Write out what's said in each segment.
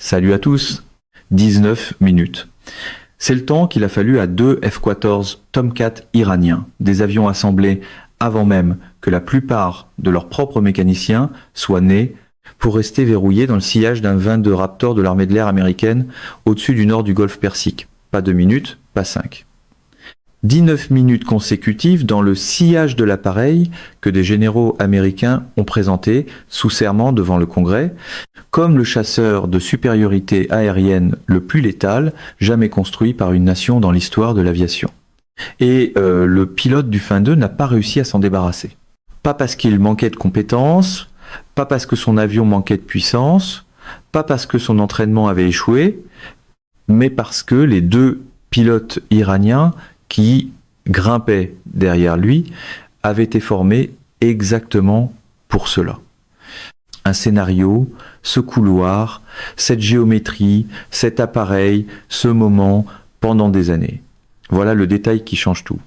Salut à tous. 19 minutes. C'est le temps qu'il a fallu à 2 F-14 Tomcat iraniens, des avions assemblés avant même que la plupart de leurs propres mécaniciens soient nés, pour rester verrouillés dans le sillage d'un 22 Raptor de l'armée de l'air américaine au-dessus du nord du golfe Persique. Pas 2 minutes, pas 5. 19 minutes consécutives dans le sillage de l'appareil que des généraux américains ont présenté sous serment devant le Congrès, comme le chasseur de supériorité aérienne le plus létal jamais construit par une nation dans l'histoire de l'aviation. Et le pilote du Fin 2 n'a pas réussi à s'en débarrasser. Pas parce qu'il manquait de compétences, pas parce que son avion manquait de puissance, pas parce que son entraînement avait échoué, mais parce que les deux pilotes iraniens qui grimpaient derrière lui avaient été formés exactement pour cela. Un scénario, ce couloir, cette géométrie, cet appareil, ce moment, pendant des années. Voilà le détail qui change tout.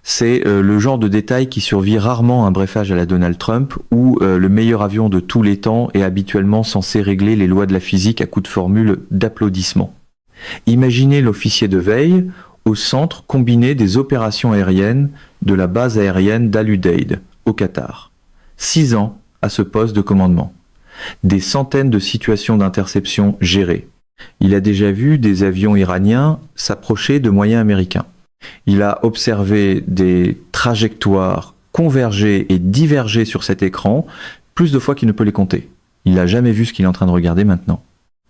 C'est le genre de détail qui survit rarement à un brefage à la Donald Trump, où le meilleur avion de tous les temps est habituellement censé régler les lois de la physique à coups de formules d'applaudissements. Imaginez l'officier de veille au centre combiné des opérations aériennes de la base aérienne d'Al-Udeid, au Qatar. 6 ans à ce poste de commandement. Des centaines de situations d'interception gérées. Il a déjà vu des avions iraniens s'approcher de moyens américains. Il a observé des trajectoires converger et diverger sur cet écran plus de fois qu'il ne peut les compter. Il n'a jamais vu ce qu'il est en train de regarder maintenant.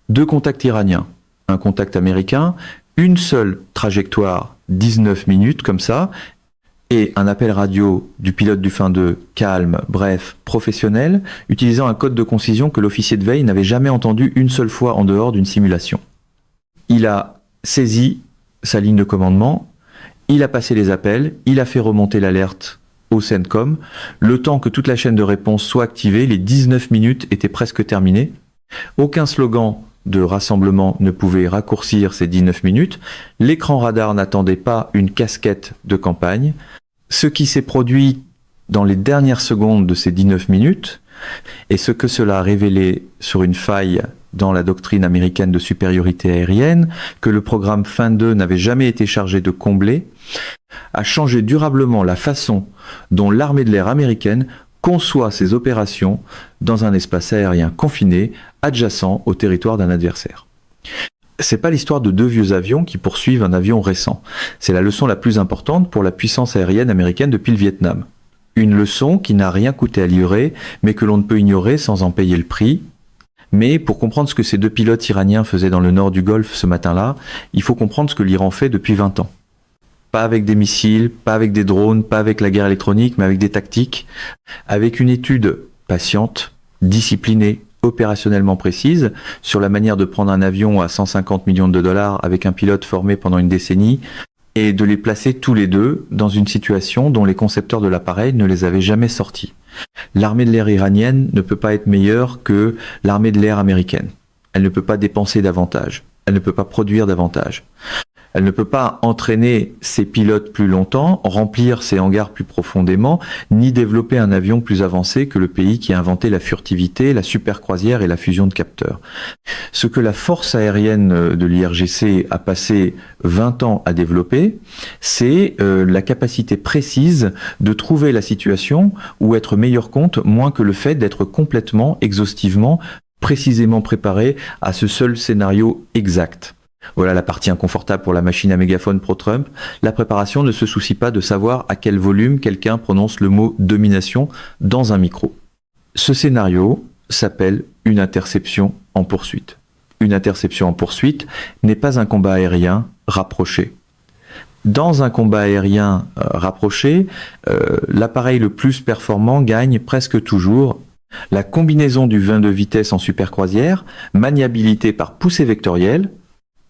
2 contacts iraniens, un contact américain, une seule trajectoire, 19 minutes comme ça, et un appel radio du pilote du Fin 2, calme, bref, professionnel, utilisant un code de concision que l'officier de veille n'avait jamais entendu une seule fois en dehors d'une simulation. Il a saisi sa ligne de commandement, il a passé les appels, il a fait remonter l'alerte au CENTCOM. Le temps que toute la chaîne de réponse soit activée, les 19 minutes étaient presque terminées. Aucun slogan de rassemblement ne pouvait raccourcir ces 19 minutes. L'écran radar n'attendait pas une casquette de campagne. Ce qui s'est produit dans les dernières secondes de ces 19 minutes, et ce que cela a révélé sur une faille dans la doctrine américaine de supériorité aérienne, que le programme Fin 2 n'avait jamais été chargé de combler, a changé durablement la façon dont l'armée de l'air américaine conçoit ses opérations dans un espace aérien confiné, adjacent au territoire d'un adversaire. C'est pas l'histoire de 2 vieux avions qui poursuivent un avion récent. C'est la leçon la plus importante pour la puissance aérienne américaine depuis le Vietnam. Une leçon qui n'a rien coûté à livrer, mais que l'on ne peut ignorer sans en payer le prix. Mais pour comprendre ce que ces 2 pilotes iraniens faisaient dans le nord du Golfe ce matin-là, il faut comprendre ce que l'Iran fait depuis 20 ans. Pas avec des missiles, pas avec des drones, pas avec la guerre électronique, mais avec des tactiques, avec une étude patiente, disciplinée, opérationnellement précise, sur la manière de prendre un avion à 150 millions de dollars avec un pilote formé pendant une décennie, et de les placer tous les deux dans une situation dont les concepteurs de l'appareil ne les avaient jamais sortis. L'armée de l'air iranienne ne peut pas être meilleure que l'armée de l'air américaine. Elle ne peut pas dépenser davantage. Elle ne peut pas produire davantage. Elle ne peut pas entraîner ses pilotes plus longtemps, remplir ses hangars plus profondément, ni développer un avion plus avancé que le pays qui a inventé la furtivité, la supercroisière et la fusion de capteurs. Ce que la force aérienne de l'IRGC a passé 20 ans à développer, c'est la capacité précise de trouver la situation où être meilleur compte moins que le fait d'être complètement, exhaustivement, précisément préparé à ce seul scénario exact. Voilà la partie inconfortable pour la machine à mégaphone pro-Trump. La préparation ne se soucie pas de savoir à quel volume quelqu'un prononce le mot domination dans un micro. Ce scénario s'appelle une interception en poursuite. Une interception en poursuite n'est pas un combat aérien rapproché. Dans un combat aérien rapproché, l'appareil le plus performant gagne presque toujours. La combinaison du 22 vitesses en supercroisière, maniabilité par poussée vectorielle,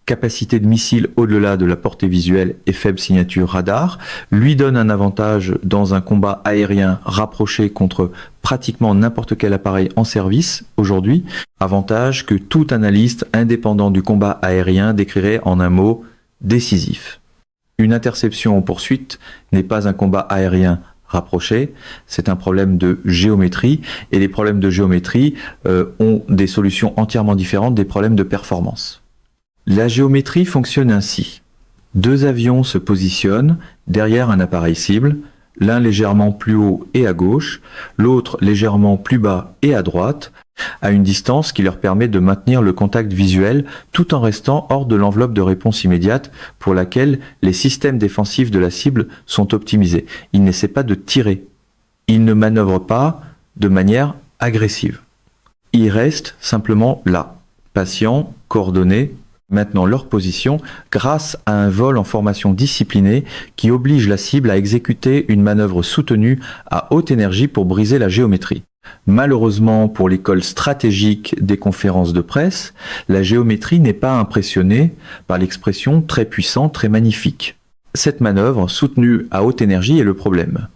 capacité de missile au-delà de la portée visuelle et faible signature radar, lui donne un avantage dans un combat aérien rapproché contre pratiquement n'importe quel appareil en service aujourd'hui, avantage que tout analyste indépendant du combat aérien décrirait en un mot décisif. Une interception en poursuite n'est pas un combat aérien rapprochés, c'est un problème de géométrie, et les problèmes de géométrie ont des solutions entièrement différentes des problèmes de performance. La géométrie fonctionne ainsi. Deux avions se positionnent derrière un appareil cible, l'un légèrement plus haut et à gauche, l'autre légèrement plus bas et à droite, à une distance qui leur permet de maintenir le contact visuel tout en restant hors de l'enveloppe de réponse immédiate pour laquelle les systèmes défensifs de la cible sont optimisés. Ils n'essaient pas de tirer. Ils ne manœuvrent pas de manière agressive. Ils restent simplement là, patients, coordonnés, maintenant leur position grâce à un vol en formation disciplinée qui oblige la cible à exécuter une manœuvre soutenue à haute énergie pour briser la géométrie. Malheureusement pour l'école stratégique des conférences de presse, la géométrie n'est pas impressionnée par l'expression très puissant, très magnifique. Cette manœuvre soutenue à haute énergie est le problème.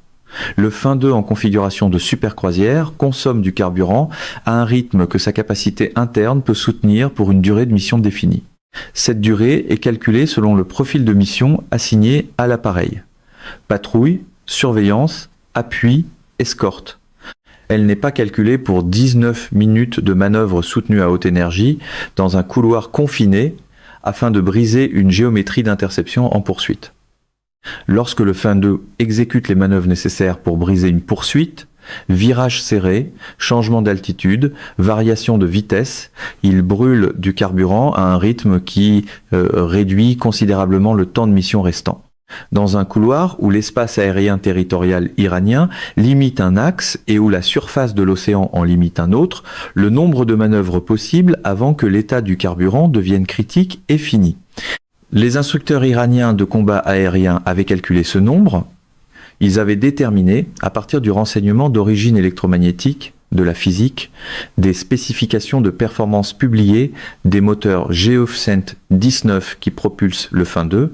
Le Fin 2 en configuration de supercroisière consomme du carburant à un rythme que sa capacité interne peut soutenir pour une durée de mission définie. Cette durée est calculée selon le profil de mission assigné à l'appareil. Patrouille, surveillance, appui, escorte. Elle n'est pas calculée pour 19 minutes de manœuvre soutenue à haute énergie dans un couloir confiné afin de briser une géométrie d'interception en poursuite. Lorsque le Fin 2 exécute les manœuvres nécessaires pour briser une poursuite, virage serré, changement d'altitude, variation de vitesse, il brûle du carburant à un rythme qui réduit considérablement le temps de mission restant. Dans un couloir où l'espace aérien territorial iranien limite un axe et où la surface de l'océan en limite un autre, le nombre de manœuvres possibles avant que l'état du carburant devienne critique est fini. Les instructeurs iraniens de combat aérien avaient calculé ce nombre. Ils avaient déterminé, à partir du renseignement d'origine électromagnétique, de la physique, des spécifications de performance publiées des moteurs Geofcent 19 qui propulsent le Fin 2,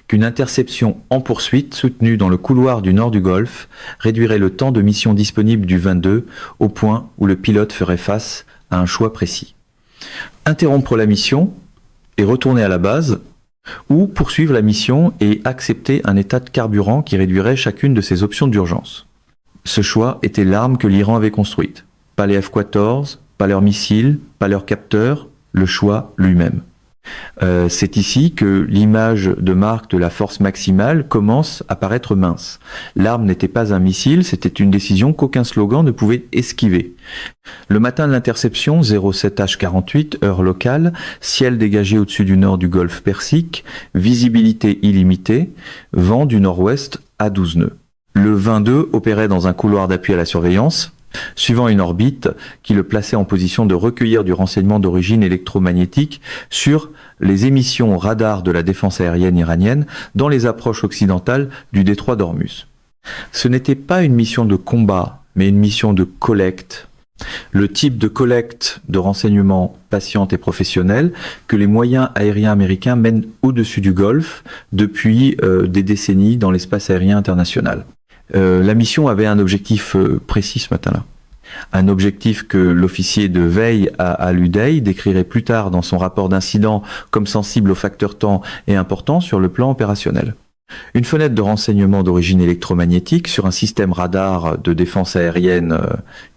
qu'une interception en poursuite soutenue dans le couloir du nord du Golfe réduirait le temps de mission disponible du 22 au point où le pilote ferait face à un choix précis. Interrompre la mission et retourner à la base, ou poursuivre la mission et accepter un état de carburant qui réduirait chacune de ses options d'urgence. Ce choix était l'arme que l'Iran avait construite. Pas les F-14, pas leurs missiles, pas leurs capteurs, le choix lui-même. C'est ici que l'image de marque de la force maximale commence à paraître mince. L'arme n'était pas un missile, c'était une décision qu'aucun slogan ne pouvait esquiver. Le matin de l'interception, 07h48, heure locale, ciel dégagé au-dessus du nord du golfe Persique, visibilité illimitée, vent du nord-ouest à 12 nœuds. Le 22 opérait dans un couloir d'appui à la surveillance, suivant une orbite qui le plaçait en position de recueillir du renseignement d'origine électromagnétique sur les émissions radars de la défense aérienne iranienne dans les approches occidentales du détroit d'Ormuz. Ce n'était pas une mission de combat, mais une mission de collecte. Le type de collecte de renseignements patiente et professionnelle que les moyens aériens américains mènent au-dessus du Golfe depuis des décennies dans l'espace aérien international. La mission avait un objectif précis ce matin-là. Un objectif que l'officier de veille à l'UDEI décrirait plus tard dans son rapport d'incident comme sensible au facteur temps et important sur le plan opérationnel. Une fenêtre de renseignement d'origine électromagnétique sur un système radar de défense aérienne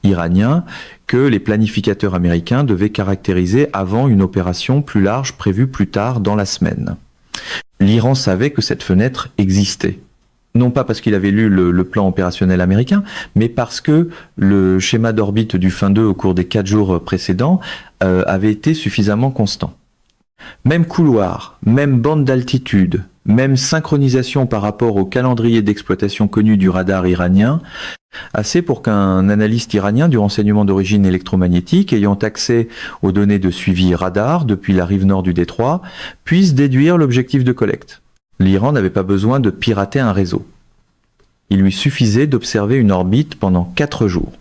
iranien que les planificateurs américains devaient caractériser avant une opération plus large prévue plus tard dans la semaine. L'Iran savait que cette fenêtre existait. Non pas parce qu'il avait lu le plan opérationnel américain, mais parce que le schéma d'orbite du Fin 2 au cours des 4 jours précédents avait été suffisamment constant. Même couloir, même bande d'altitude, même synchronisation par rapport au calendrier d'exploitation connu du radar iranien, assez pour qu'un analyste iranien du renseignement d'origine électromagnétique ayant accès aux données de suivi radar depuis la rive nord du détroit puisse déduire l'objectif de collecte. L'Iran n'avait pas besoin de pirater un réseau. Il lui suffisait d'observer une orbite pendant 4 jours.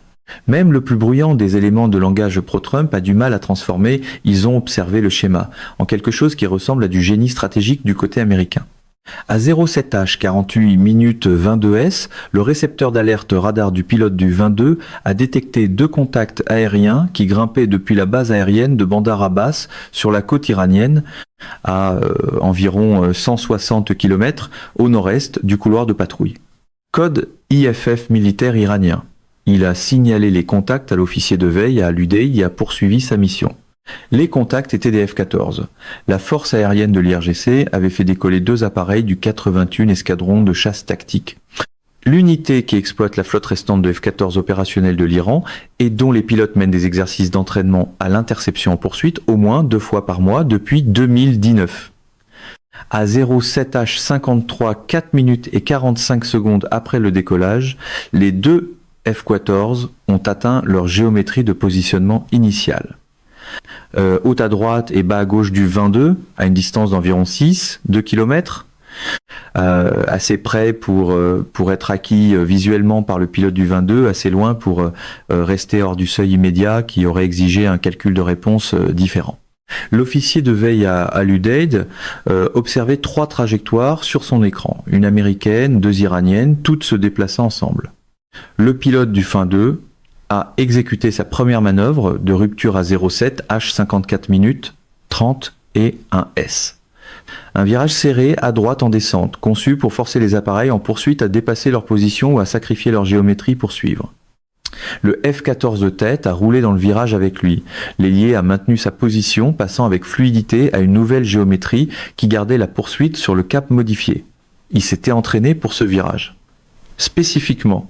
Même le plus bruyant des éléments de langage pro-Trump a du mal à transformer « ils ont observé le schéma » en quelque chose qui ressemble à du génie stratégique du côté américain. À 07h 48 minutes 22s, le récepteur d'alerte radar du pilote du 22 a détecté 2 contacts aériens qui grimpaient depuis la base aérienne de Bandar Abbas sur la côte iranienne à environ 160 km au nord-est du couloir de patrouille. Code IFF militaire iranien. Il a signalé les contacts à l'officier de veille à l'Udeid et a poursuivi sa mission. Les contacts étaient des F-14. La force aérienne de l'IRGC avait fait décoller 2 appareils du 81 escadron de chasse tactique. L'unité qui exploite la flotte restante de F-14 opérationnelle de l'Iran et dont les pilotes mènent des exercices d'entraînement à l'interception en poursuite au moins 2 fois par mois depuis 2019. À 07h53, 4 minutes et 45 secondes après le décollage, les 2 F-14 ont atteint leur géométrie de positionnement initiale. Haut à droite et bas à gauche du 22, à une distance d'environ 2 km, assez près pour être acquis visuellement par le pilote du 22, assez loin pour rester hors du seuil immédiat qui aurait exigé un calcul de réponse différent. L'officier de veille à l'Udeid observait 3 trajectoires sur son écran, une américaine, 2 iraniennes, toutes se déplaçant ensemble. Le pilote du fin 2 a exécuté sa première manœuvre de rupture à 07 H 54 minutes 30 et 1 S. Un virage serré à droite en descente, conçu pour forcer les appareils en poursuite à dépasser leur position ou à sacrifier leur géométrie pour suivre. Le F-14 de tête a roulé dans le virage avec lui. L'ailier a maintenu sa position, passant avec fluidité à une nouvelle géométrie qui gardait la poursuite sur le cap modifié. Il s'était entraîné pour ce virage. Spécifiquement,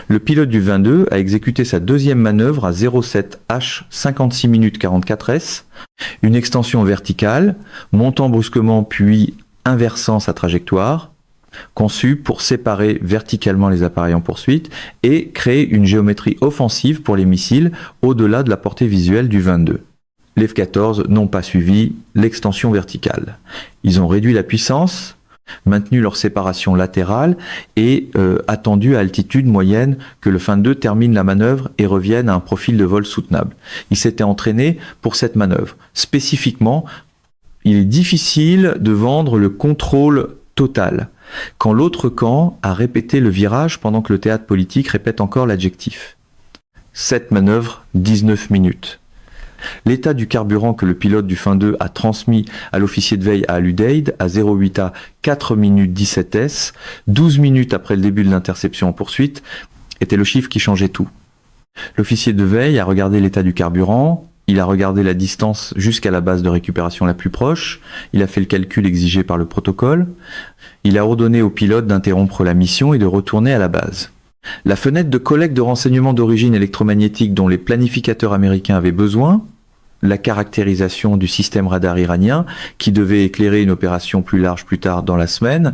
le pilote du 22 a exécuté sa deuxième manœuvre à 07 H 56 minutes 44 S, une extension verticale, montant brusquement puis inversant sa trajectoire, conçue pour séparer verticalement les appareils en poursuite et créer une géométrie offensive pour les missiles au-delà de la portée visuelle du 22. Les F-14 n'ont pas suivi l'extension verticale. Ils ont réduit la puissance, maintenu leur séparation latérale et attendu à altitude moyenne que le fin 2 termine la manœuvre et revienne à un profil de vol soutenable. Ils s'étaient entraînés pour cette manœuvre. Spécifiquement, il est difficile de vendre le contrôle total quand l'autre camp a répété le virage pendant que le théâtre politique répète encore l'adjectif. Cette manœuvre, 19 minutes. L'état du carburant que le pilote du fin 2 a transmis à l'officier de veille à l'Udeid à 08 A 4 minutes 17 S, 12 minutes après le début de l'interception en poursuite, était le chiffre qui changeait tout. L'officier de veille a regardé l'état du carburant, il a regardé la distance jusqu'à la base de récupération la plus proche, il a fait le calcul exigé par le protocole, il a ordonné au pilote d'interrompre la mission et de retourner à la base. La fenêtre de collecte de renseignements d'origine électromagnétique dont les planificateurs américains avaient besoin, la caractérisation du système radar iranien, qui devait éclairer une opération plus large plus tard dans la semaine,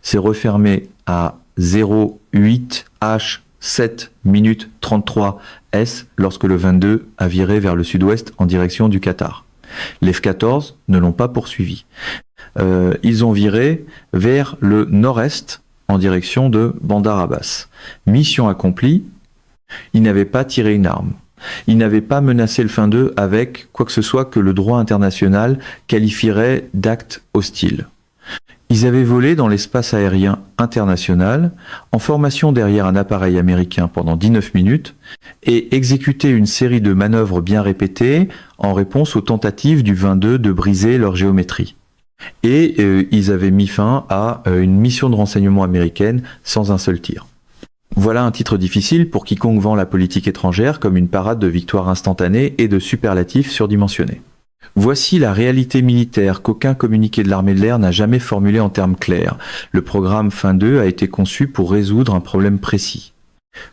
s'est refermée à 08 H 7 minutes 33 S lorsque le 22 a viré vers le sud-ouest en direction du Qatar. Les F-14 ne l'ont pas poursuivi. Ils ont viré vers le nord-est en direction de Bandar Abbas. Mission accomplie, ils n'avaient pas tiré une arme. Ils n'avaient pas menacé le fin 2 avec quoi que ce soit que le droit international qualifierait d'acte hostile. Ils avaient volé dans l'espace aérien international, en formation derrière un appareil américain pendant 19 minutes, et exécuté une série de manœuvres bien répétées en réponse aux tentatives du 22 de briser leur géométrie. Et ils avaient mis fin à une mission de renseignement américaine sans un seul tir. Voilà un titre difficile pour quiconque vend la politique étrangère comme une parade de victoires instantanées et de superlatifs surdimensionnés. Voici la réalité militaire qu'aucun communiqué de l'armée de l'air n'a jamais formulée en termes clairs. Le programme Fin 2 a été conçu pour résoudre un problème précis.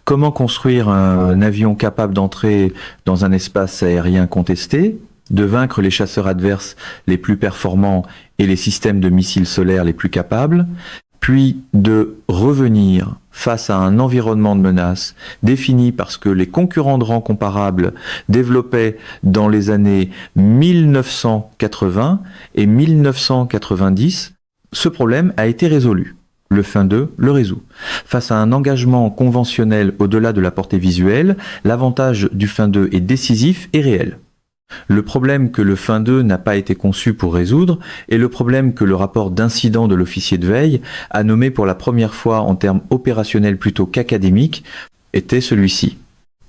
Comment construire un avion capable d'entrer dans un espace aérien contesté, de vaincre les chasseurs adverses les plus performants et les systèmes de missiles solaires les plus capables, puis de revenir face à un environnement de menace défini parce que les concurrents de rang comparables développaient dans les années 1980 et 1990, ce problème a été résolu. Le Fin 2 le résout. Face à un engagement conventionnel au-delà de la portée visuelle, l'avantage du Fin 2 est décisif et réel. Le problème que le Fin 2 n'a pas été conçu pour résoudre est le problème que le rapport d'incident de l'officier de veille a nommé pour la première fois en termes opérationnels plutôt qu'académiques, était celui-ci.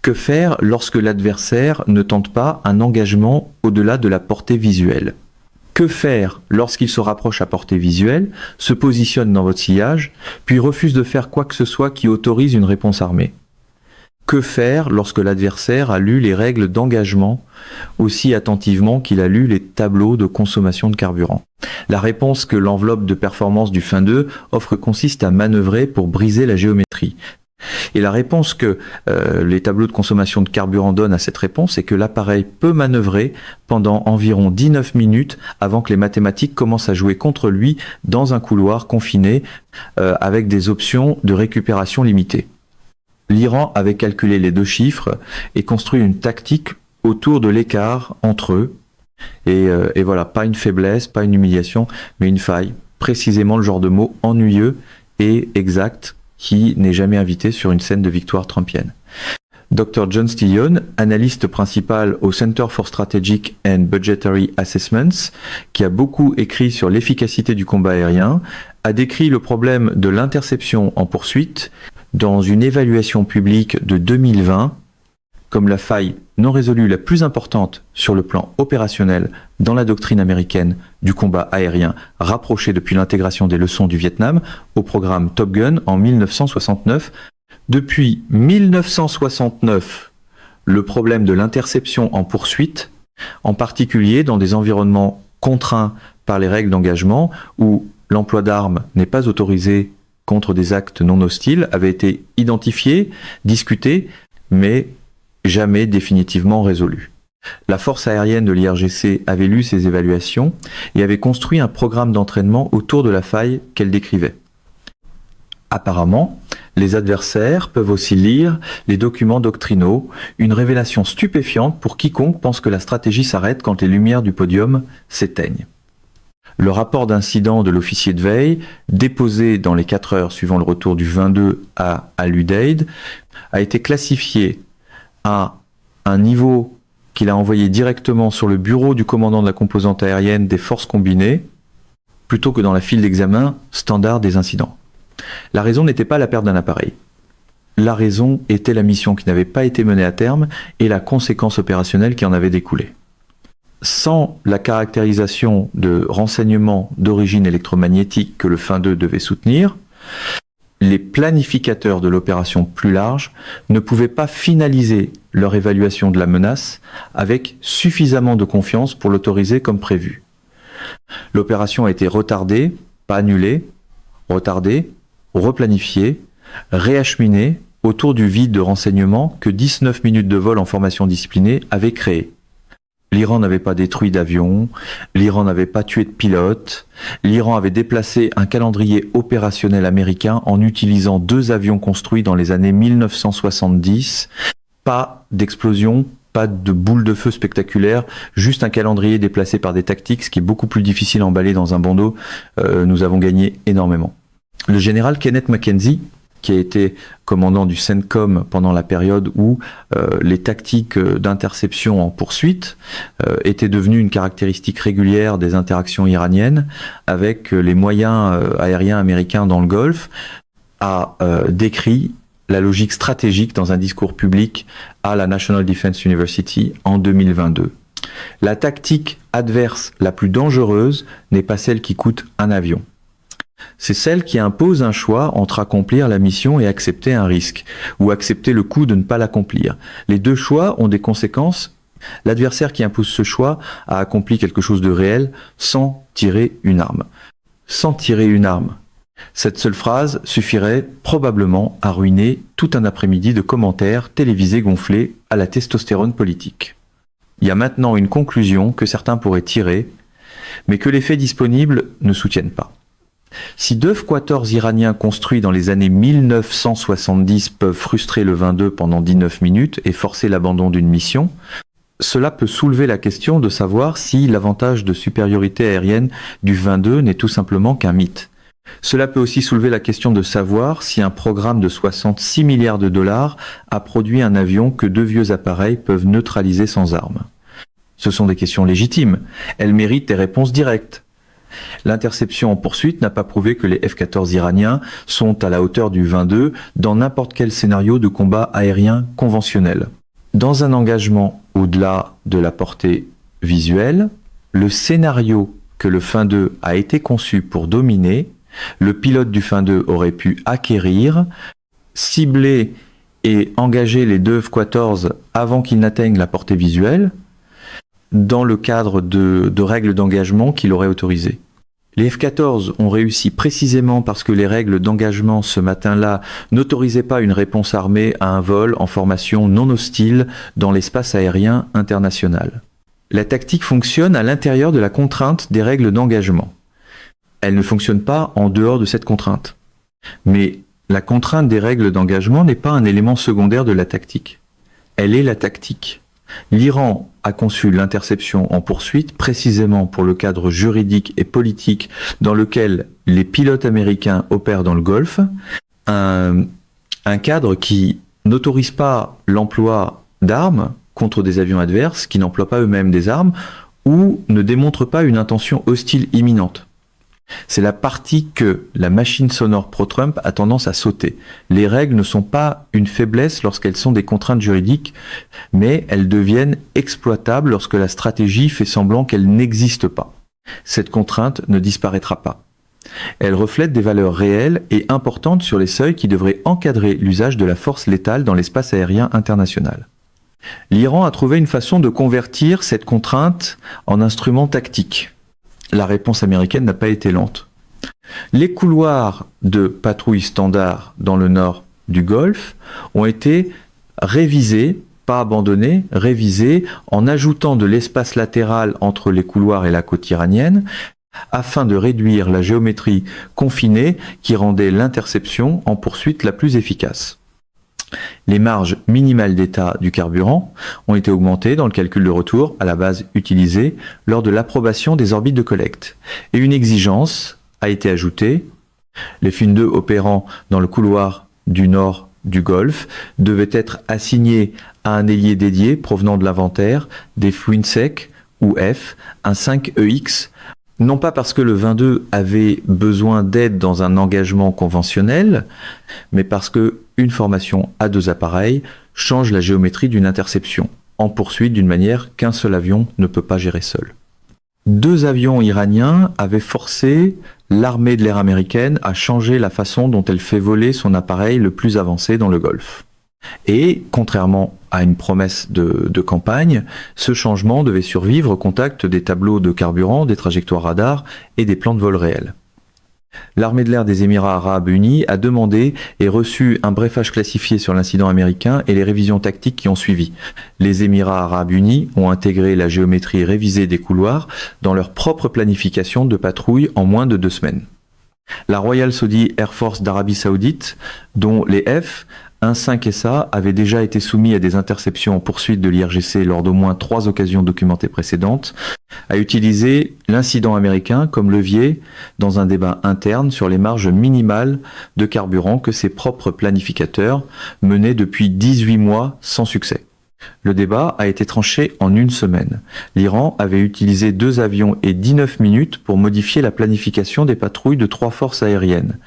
Que faire lorsque l'adversaire ne tente pas un engagement au-delà de la portée visuelle ? Que faire lorsqu'il se rapproche à portée visuelle, se positionne dans votre sillage, puis refuse de faire quoi que ce soit qui autorise une réponse armée? Que faire lorsque l'adversaire a lu les règles d'engagement aussi attentivement qu'il a lu les tableaux de consommation de carburant? La réponse que l'enveloppe de performance du Fin 2 offre consiste à manœuvrer pour briser la géométrie. Et la réponse que les tableaux de consommation de carburant donnent à cette réponse est que l'appareil peut manœuvrer pendant environ 19 minutes avant que les mathématiques commencent à jouer contre lui dans un couloir confiné avec des options de récupération limitées. L'Iran avait calculé les deux chiffres et construit une tactique autour de l'écart entre eux. Et voilà, pas une faiblesse, pas une humiliation, mais une faille. Précisément le genre de mot ennuyeux et exact qui n'est jamais invité sur une scène de victoire trumpienne. Dr. John Stillon, analyste principal au Center for Strategic and Budgetary Assessments, qui a beaucoup écrit sur l'efficacité du combat aérien, a décrit le problème de l'interception en poursuite dans une évaluation publique de 2020 comme la faille non résolue la plus importante sur le plan opérationnel dans la doctrine américaine du combat aérien rapproché depuis l'intégration des leçons du Vietnam au programme Top Gun en 1969. Depuis 1969, le problème de l'interception en poursuite, en particulier dans des environnements contraints par les règles d'engagement où l'emploi d'armes n'est pas autorisé contre des actes non hostiles, avait été identifié, discuté, mais jamais définitivement résolu. La force aérienne de l'IRGC avait lu ces évaluations et avait construit un programme d'entraînement autour de la faille qu'elle décrivait. Apparemment, les adversaires peuvent aussi lire les documents doctrinaux, une révélation stupéfiante pour quiconque pense que la stratégie s'arrête quand les lumières du podium s'éteignent. Le rapport d'incident de l'officier de veille, déposé dans les 4 heures suivant le retour du 22 à l'UDAID, a été classifié à un niveau qu'il a envoyé directement sur le bureau du commandant de la composante aérienne des forces combinées, plutôt que dans la file d'examen standard des incidents. La raison n'était pas la perte d'un appareil. La raison était la mission qui n'avait pas été menée à terme et la conséquence opérationnelle qui en avait découlé. Sans la caractérisation de renseignements d'origine électromagnétique que le Fin 2 devait soutenir, les planificateurs de l'opération plus large ne pouvaient pas finaliser leur évaluation de la menace avec suffisamment de confiance pour l'autoriser comme prévu. L'opération a été retardée, pas annulée, retardée, replanifiée, réacheminée autour du vide de renseignement que 19 minutes de vol en formation disciplinée avaient créé. L'Iran n'avait pas détruit d'avions, l'Iran n'avait pas tué de pilotes, l'Iran avait déplacé un calendrier opérationnel américain en utilisant 2 avions construits dans les années 1970. Pas d'explosion, pas de boule de feu spectaculaire, juste un calendrier déplacé par des tactiques, ce qui est beaucoup plus difficile à emballer dans un bandeau. Nous avons gagné énormément. Le général Kenneth Mackenzie, qui a été commandant du CENTCOM pendant la période où les tactiques d'interception en poursuite étaient devenues une caractéristique régulière des interactions iraniennes avec les moyens aériens américains dans le Golfe, a décrit la logique stratégique dans un discours public à la National Defense University en 2022. La tactique adverse la plus dangereuse n'est pas celle qui coûte un avion. C'est celle qui impose un choix entre accomplir la mission et accepter un risque, ou accepter le coût de ne pas l'accomplir. Les 2 choix ont des conséquences. L'adversaire qui impose ce choix a accompli quelque chose de réel sans tirer une arme. Sans tirer une arme. Cette seule phrase suffirait probablement à ruiner tout un après-midi de commentaires télévisés gonflés à la testostérone politique. Il y a maintenant une conclusion que certains pourraient tirer, mais que les faits disponibles ne soutiennent pas. Si 2 F-14 iraniens construits dans les années 1970 peuvent frustrer le 22 pendant 19 minutes et forcer l'abandon d'une mission, cela peut soulever la question de savoir si l'avantage de supériorité aérienne du 22 n'est tout simplement qu'un mythe. Cela peut aussi soulever la question de savoir si un programme de 66 milliards de dollars a produit un avion que 2 vieux appareils peuvent neutraliser sans armes. Ce sont des questions légitimes. Elles méritent des réponses directes. L'interception en poursuite n'a pas prouvé que les F-14 iraniens sont à la hauteur du 22 dans n'importe quel scénario de combat aérien conventionnel. Dans un engagement au-delà de la portée visuelle, le scénario que le Fin 2 a été conçu pour dominer, le pilote du Fin 2 aurait pu acquérir, cibler et engager les deux F-14 avant qu'ils n'atteignent la portée visuelle, dans le cadre de règles d'engagement qu'il aurait autorisées. Les F-14 ont réussi précisément parce que les règles d'engagement ce matin-là n'autorisaient pas une réponse armée à un vol en formation non hostile dans l'espace aérien international. La tactique fonctionne à l'intérieur de la contrainte des règles d'engagement. Elle ne fonctionne pas en dehors de cette contrainte. Mais la contrainte des règles d'engagement n'est pas un élément secondaire de la tactique. Elle est la tactique. L'Iran a conçu l'interception en poursuite précisément pour le cadre juridique et politique dans lequel les pilotes américains opèrent dans le Golfe, un cadre qui n'autorise pas l'emploi d'armes contre des avions adverses qui n'emploient pas eux-mêmes des armes ou ne démontrent pas une intention hostile imminente. C'est la partie que la machine sonore pro-Trump a tendance à sauter. Les règles ne sont pas une faiblesse lorsqu'elles sont des contraintes juridiques, mais elles deviennent exploitables lorsque la stratégie fait semblant qu'elle n'existe pas. Cette contrainte ne disparaîtra pas. Elle reflète des valeurs réelles et importantes sur les seuils qui devraient encadrer l'usage de la force létale dans l'espace aérien international. L'Iran a trouvé une façon de convertir cette contrainte en instrument tactique. La réponse américaine n'a pas été lente. Les couloirs de patrouille standard dans le nord du Golfe ont été révisés, pas abandonnés, révisés en ajoutant de l'espace latéral entre les couloirs et la côte iranienne afin de réduire la géométrie confinée qui rendait l'interception en poursuite la plus efficace. Les marges minimales d'état du carburant ont été augmentées dans le calcul de retour à la base utilisée lors de l'approbation des orbites de collecte. Et une exigence a été ajoutée. Les Fin 2 opérant dans le couloir du nord du Golfe devaient être assignés à un ailier dédié provenant de l'inventaire des fluides secs ou F, un 5EX, non pas parce que le 22 avait besoin d'aide dans un engagement conventionnel, mais parce que une formation à deux appareils change la géométrie d'une interception, en poursuite d'une manière qu'un seul avion ne peut pas gérer seul. Deux avions iraniens avaient forcé l'armée de l'air américaine à changer la façon dont elle fait voler son appareil le plus avancé dans le Golfe. Et, contrairement à une promesse de campagne, ce changement devait survivre au contact des tableaux de carburant, des trajectoires radars et des plans de vol réels. L'armée de l'air des Émirats arabes unis a demandé et reçu un briefage classifié sur l'incident américain et les révisions tactiques qui ont suivi. Les Émirats arabes unis ont intégré la géométrie révisée des couloirs dans leur propre planification de patrouille en moins de 2 semaines. La Royal Saudi Air Force d'Arabie Saoudite, dont les F, 1-5 SA avaient déjà été soumis à des interceptions en poursuite de l'IRGC lors d'au moins 3 occasions documentées précédentes, a utilisé l'incident américain comme levier dans un débat interne sur les marges minimales de carburant que ses propres planificateurs menaient depuis 18 mois sans succès. Le débat a été tranché en 1 semaine. L'Iran avait utilisé 2 avions et 19 minutes pour modifier la planification des patrouilles de 3 forces aériennes.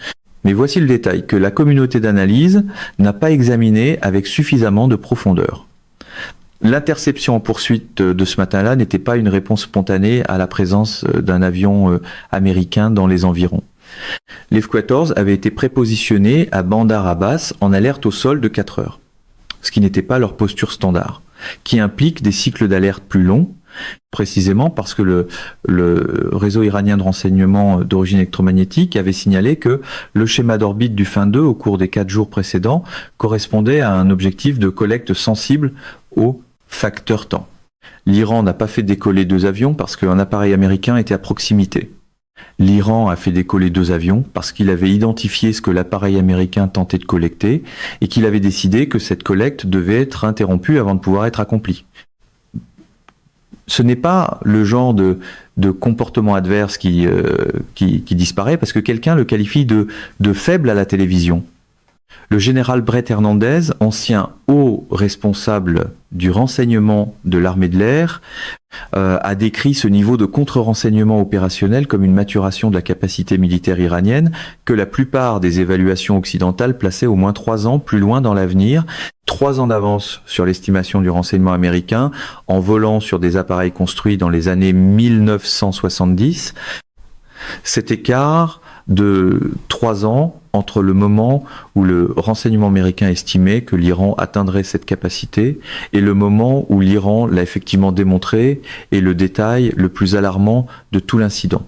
Mais voici le détail que la communauté d'analyse n'a pas examiné avec suffisamment de profondeur. L'interception en poursuite de ce matin-là n'était pas une réponse spontanée à la présence d'un avion américain dans les environs. Les F-14 avaient été prépositionnés à Bandar Abbas en alerte au sol de 4 heures, ce qui n'était pas leur posture standard, qui implique des cycles d'alerte plus longs, précisément parce que le réseau iranien de renseignement d'origine électromagnétique avait signalé que le schéma d'orbite du Fin 2 au cours des 4 jours précédents correspondait à un objectif de collecte sensible au facteur temps. L'Iran n'a pas fait décoller 2 avions parce qu'un appareil américain était à proximité. L'Iran a fait décoller 2 avions parce qu'il avait identifié ce que l'appareil américain tentait de collecter et qu'il avait décidé que cette collecte devait être interrompue avant de pouvoir être accomplie. Ce n'est pas le genre de comportement adverse qui disparaît parce que quelqu'un le qualifie de faible à la télévision. Le général Brett Hernandez, ancien haut responsable du renseignement de l'armée de l'air, a décrit ce niveau de contre-renseignement opérationnel comme une maturation de la capacité militaire iranienne que la plupart des évaluations occidentales plaçaient au moins 3 ans plus loin dans l'avenir, 3 ans d'avance sur l'estimation du renseignement américain en volant sur des appareils construits dans les années 1970. Cet écart de 3 ans entre le moment où le renseignement américain estimait que l'Iran atteindrait cette capacité et le moment où l'Iran l'a effectivement démontré est le détail le plus alarmant de tout l'incident.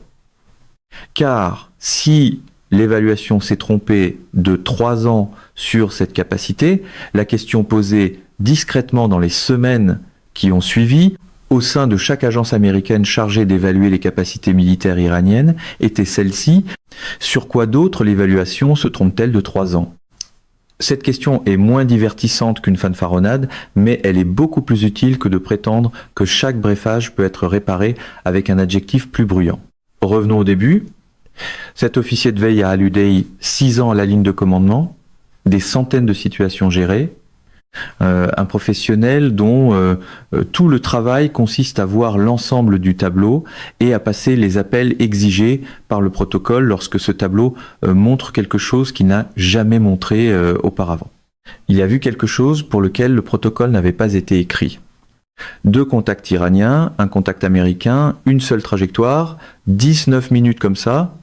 Car si l'évaluation s'est trompée de 3 ans sur cette capacité, la question posée discrètement dans les semaines qui ont suivi au sein de chaque agence américaine chargée d'évaluer les capacités militaires iraniennes était celle-ci: sur quoi d'autre l'évaluation se trompe-t-elle de 3 ans? Cette question est moins divertissante qu'une fanfaronnade, mais elle est beaucoup plus utile que de prétendre que chaque brefage peut être réparé avec un adjectif plus bruyant. Revenons au début. Cet officier de veille a alludé 6 ans à la ligne de commandement, des centaines de situations gérées, un professionnel dont tout le travail consiste à voir l'ensemble du tableau et à passer les appels exigés par le protocole lorsque ce tableau montre quelque chose qu'il n'a jamais montré auparavant. Il a vu quelque chose pour lequel le protocole n'avait pas été écrit. 2 contacts iraniens, un contact américain, une seule trajectoire, 19 minutes comme ça,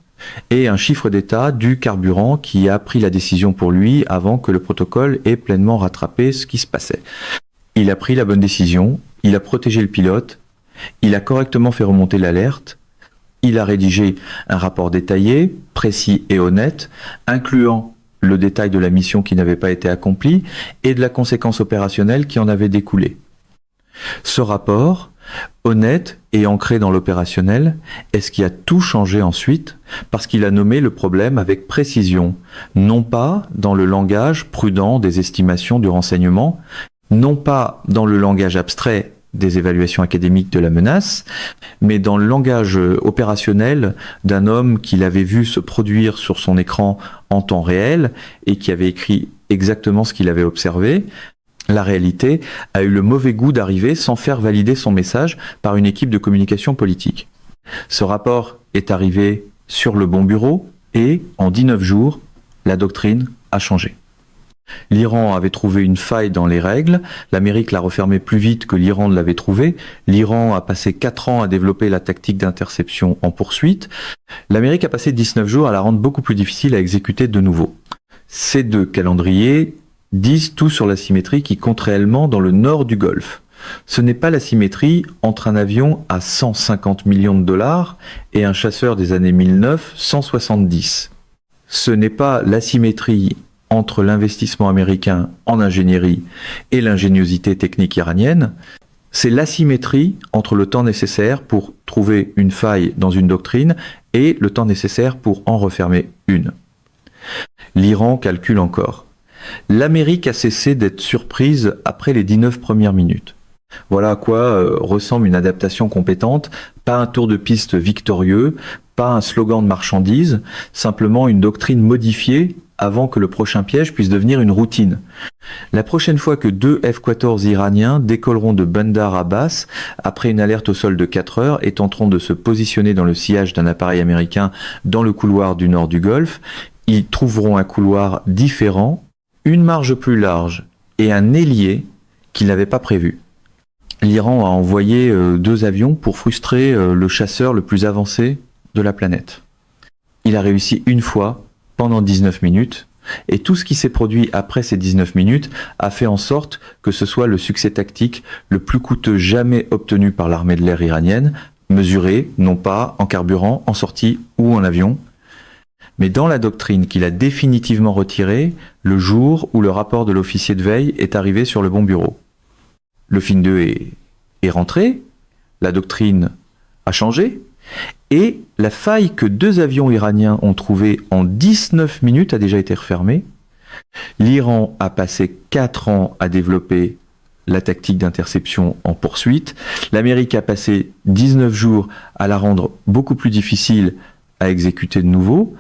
et un chiffre d'état du carburant qui a pris la décision pour lui avant que le protocole ait pleinement rattrapé ce qui se passait. Il a pris la bonne décision, il a protégé le pilote, il a correctement fait remonter l'alerte, il a rédigé un rapport détaillé, précis et honnête, incluant le détail de la mission qui n'avait pas été accomplie et de la conséquence opérationnelle qui en avait découlé. Ce rapport, honnête et ancré dans l'opérationnel, est ce qui a tout changé ensuite, parce qu'il a nommé le problème avec précision, non pas dans le langage prudent des estimations du renseignement, non pas dans le langage abstrait des évaluations académiques de la menace, mais dans le langage opérationnel d'un homme qu'il avait vu se produire sur son écran en temps réel et qui avait écrit exactement ce qu'il avait observé. La réalité a eu le mauvais goût d'arriver sans faire valider son message par une équipe de communication politique. Ce rapport est arrivé sur le bon bureau et, en 19 jours, la doctrine a changé. L'Iran avait trouvé une faille dans les règles, l'Amérique l'a refermée plus vite que l'Iran ne l'avait trouvée, l'Iran a passé 4 ans à développer la tactique d'interception en poursuite, l'Amérique a passé 19 jours à la rendre beaucoup plus difficile à exécuter de nouveau. Ces 2 calendriers disent tout sur la symétrie qui compte réellement dans le nord du Golfe. Ce n'est pas la symétrie entre un avion à 150 millions de dollars et un chasseur des années 1970. Ce n'est pas l'asymétrie entre l'investissement américain en ingénierie et l'ingéniosité technique iranienne. C'est l'asymétrie entre le temps nécessaire pour trouver une faille dans une doctrine et le temps nécessaire pour en refermer une. L'Iran calcule encore. L'Amérique a cessé d'être surprise après les 19 premières minutes. Voilà à quoi ressemble une adaptation compétente, pas un tour de piste victorieux, pas un slogan de marchandise, simplement une doctrine modifiée avant que le prochain piège puisse devenir une routine. La prochaine fois que 2 F-14 iraniens décolleront de Bandar Abbas après une alerte au sol de 4 heures et tenteront de se positionner dans le sillage d'un appareil américain dans le couloir du nord du Golfe, ils trouveront un couloir différent, une marge plus large et un ailier qu'ils n'avaient pas prévu. L'Iran a envoyé 2 avions pour frustrer le chasseur le plus avancé de la planète. Il a réussi une fois pendant 19 minutes et tout ce qui s'est produit après ces 19 minutes a fait en sorte que ce soit le succès tactique le plus coûteux jamais obtenu par l'armée de l'air iranienne, mesuré non pas en carburant, en sortie ou en avion, mais dans la doctrine qu'il a définitivement retirée le jour où le rapport de l'officier de veille est arrivé sur le bon bureau. Le FIN 2 est rentré, la doctrine a changé, et la faille que 2 avions iraniens ont trouvée en 19 minutes a déjà été refermée. L'Iran a passé 4 ans à développer la tactique d'interception en poursuite. L'Amérique a passé 19 jours à la rendre beaucoup plus difficile à exécuter de nouveau.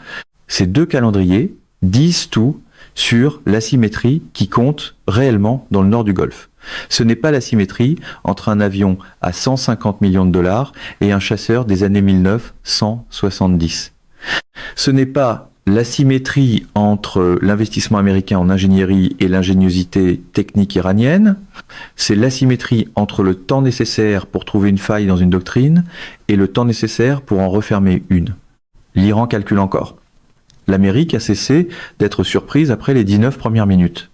Ces 2 calendriers disent tout sur l'asymétrie qui compte réellement dans le nord du Golfe. Ce n'est pas l'asymétrie entre un avion à 150 millions de dollars et un chasseur des années 1970. Ce n'est pas l'asymétrie entre l'investissement américain en ingénierie et l'ingéniosité technique iranienne, c'est l'asymétrie entre le temps nécessaire pour trouver une faille dans une doctrine et le temps nécessaire pour en refermer une. L'Iran calcule encore. L'Amérique a cessé d'être surprise après les 19 premières minutes.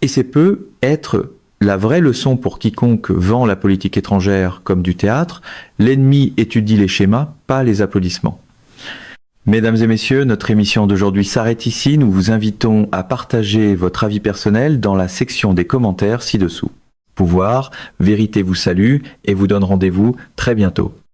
Et c'est peut être la vraie leçon pour quiconque vend la politique étrangère comme du théâtre. L'ennemi étudie les schémas, pas les applaudissements. Mesdames et messieurs, notre émission d'aujourd'hui s'arrête ici. Nous vous invitons à partager votre avis personnel dans la section des commentaires ci-dessous. Pouvoir, Vérité vous salue et vous donne rendez-vous très bientôt.